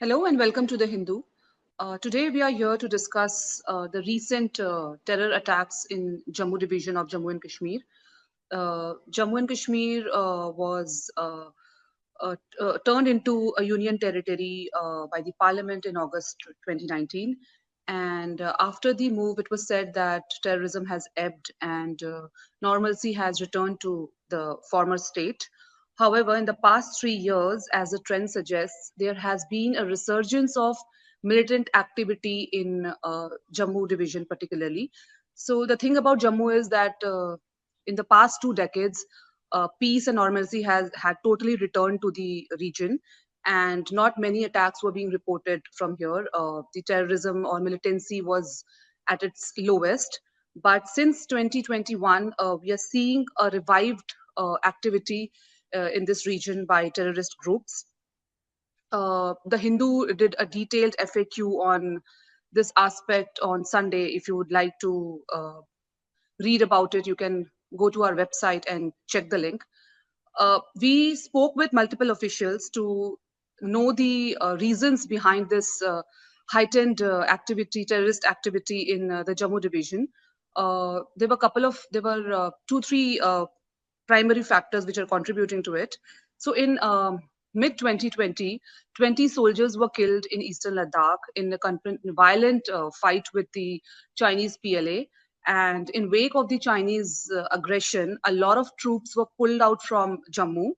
Hello and welcome to The Hindu. Today we are here to discuss the recent terror attacks in Jammu division of Jammu and Kashmir. Jammu and Kashmir was turned into a union territory by the parliament in August 2019. And after the move, it was said that terrorism has ebbed and normalcy has returned to the former state. However, in the past 3 years, as the trend suggests, there has been a resurgence of militant activity in Jammu division, particularly. So, the thing about Jammu is that in the past 2 decades, peace and normalcy has had totally returned to the region, and not many attacks were being reported from here. The terrorism or militancy was at its lowest. But since 2021, we are seeing a revived activity in this region by terrorist groups. The Hindu did a detailed FAQ on this aspect on Sunday. If you would like to read about it, you can go to our website and check the link. We spoke with multiple officials to know the reasons behind this heightened activity, terrorist activity in the Jammu division. There were two, three primary factors which are contributing to it. So in mid 2020, 20 soldiers were killed in eastern Ladakh in a violent fight with the Chinese PLA. And in wake of the Chinese aggression, a lot of troops were pulled out from Jammu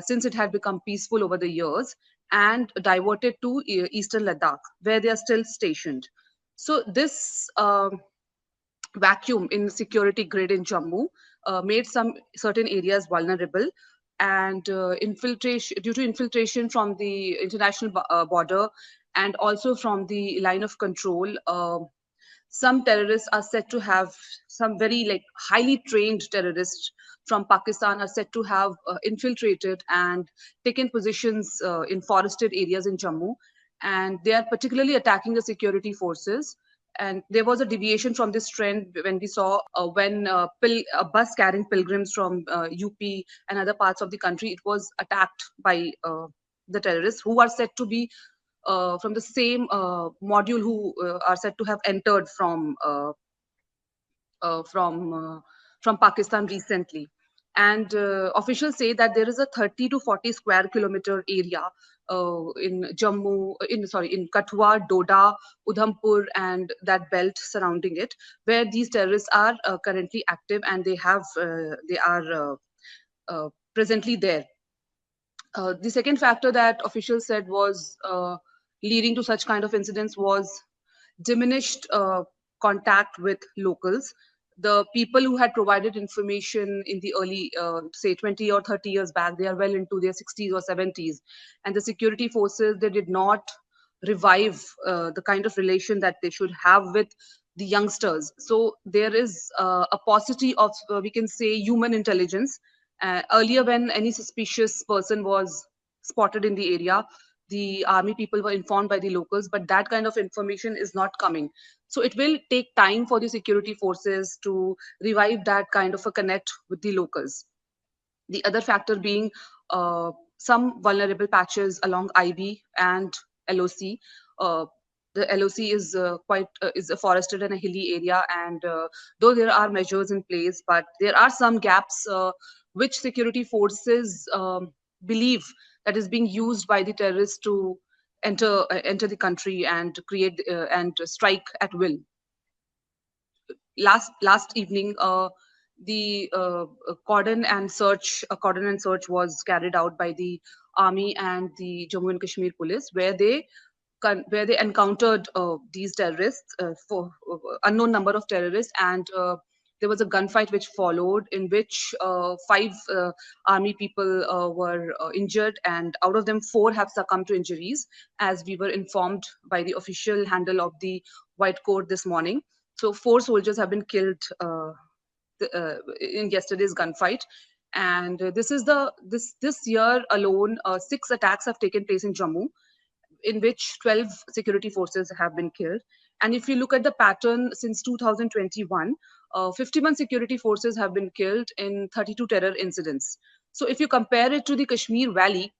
since it had become peaceful over the years and diverted to eastern Ladakh, where they are still stationed. So this vacuum in security grid in Jammu made some certain areas vulnerable, and infiltration due to infiltration from the international border and also from the line of control. Some terrorists are said to have some very like highly trained terrorists from Pakistan are said to have infiltrated and taken positions in forested areas in Jammu, and they are particularly attacking the security forces. And there was a deviation from this trend when we saw when a bus carrying pilgrims from UP and other parts of the country, it was attacked by the terrorists who are said to be from the same module who are said to have entered uh, from uh, from Pakistan recently. And officials say that there is a 30 to 40 square kilometer area in Jammu, in Kathua, Doda, Udhampur, and that belt surrounding it, where these terrorists are currently active, and they are presently there. The second factor that officials said was leading to such kind of incidents was diminished contact with locals. The people who had provided information in the early, say, 20 or 30 years back, they are well into their 60s or 70s. And the security forces, they did not revive the kind of relation that they should have with the youngsters. So there is a paucity of, we can say, human intelligence. Earlier, when any suspicious person was spotted in the area, the army people were informed by the locals, but that kind of information is not coming. So it will take time for the security forces to revive that kind of a connect with the locals. The other factor being some vulnerable patches along IB and LOC. Uh, the LOC is is a forested and a hilly area, and though there are measures in place, but there are some gaps which security forces believe that is being used by the terrorists to enter the country and create and strike at will. Last evening, cordon and search was carried out by the army and the Jammu and Kashmir police, where they encountered these terrorists, for unknown number of terrorists, and there was a gunfight which followed, in which five army people were injured, and out of them four have succumbed to injuries, as we were informed by the official handle of the White Court this morning. So four soldiers have been killed in yesterday's gunfight. And this year alone, six attacks have taken place in Jammu, in which 12 security forces have been killed. And if you look at the pattern since 2021, 51 security forces have been killed in 32 terror incidents. So if you compare it to the Kashmir Valley,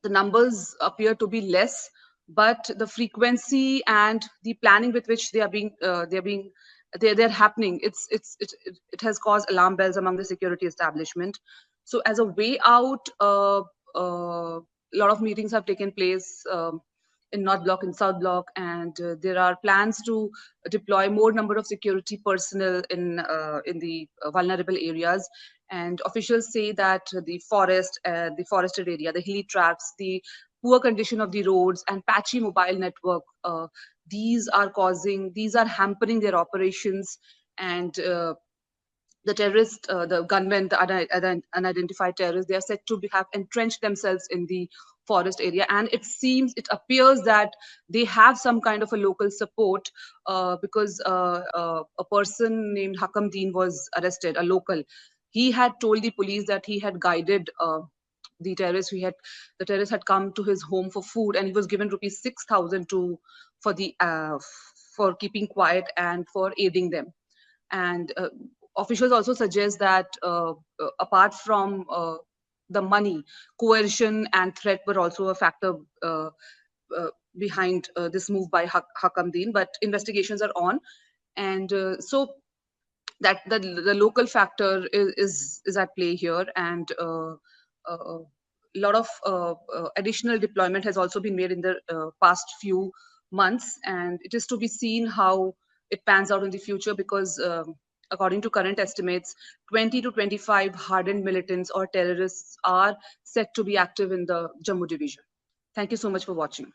the numbers appear to be less, but the frequency and the planning with which they're happening, it has caused alarm bells among the security establishment. So as a way out, a lot of meetings have taken place in North Block and South Block, and there are plans to deploy more number of security personnel in the vulnerable areas. And officials say that the forested area, the hilly tracts, the poor condition of the roads and patchy mobile network, these are hampering their operations. And the terrorists, the gunmen, the unidentified terrorists, they are said to have entrenched themselves in the forest area. And it appears that they have some kind of a local support, because a person named Hakam Deen was arrested, a local. He had told the police that he had guided the terrorist. The terrorist had come to his home for food, and he was given rupees 6,000 to for the for keeping quiet and for aiding them. And officials also suggest that apart from the money, coercion and threat were also a factor uh, behind this move by Hakam Deen. But investigations are on, and so that the local factor is at play here. And a lot of additional deployment has also been made in the past few months, and it is to be seen how it pans out in the future, because according to current estimates, 20 to 25 hardened militants or terrorists are set to be active in the Jammu division. Thank you so much for watching.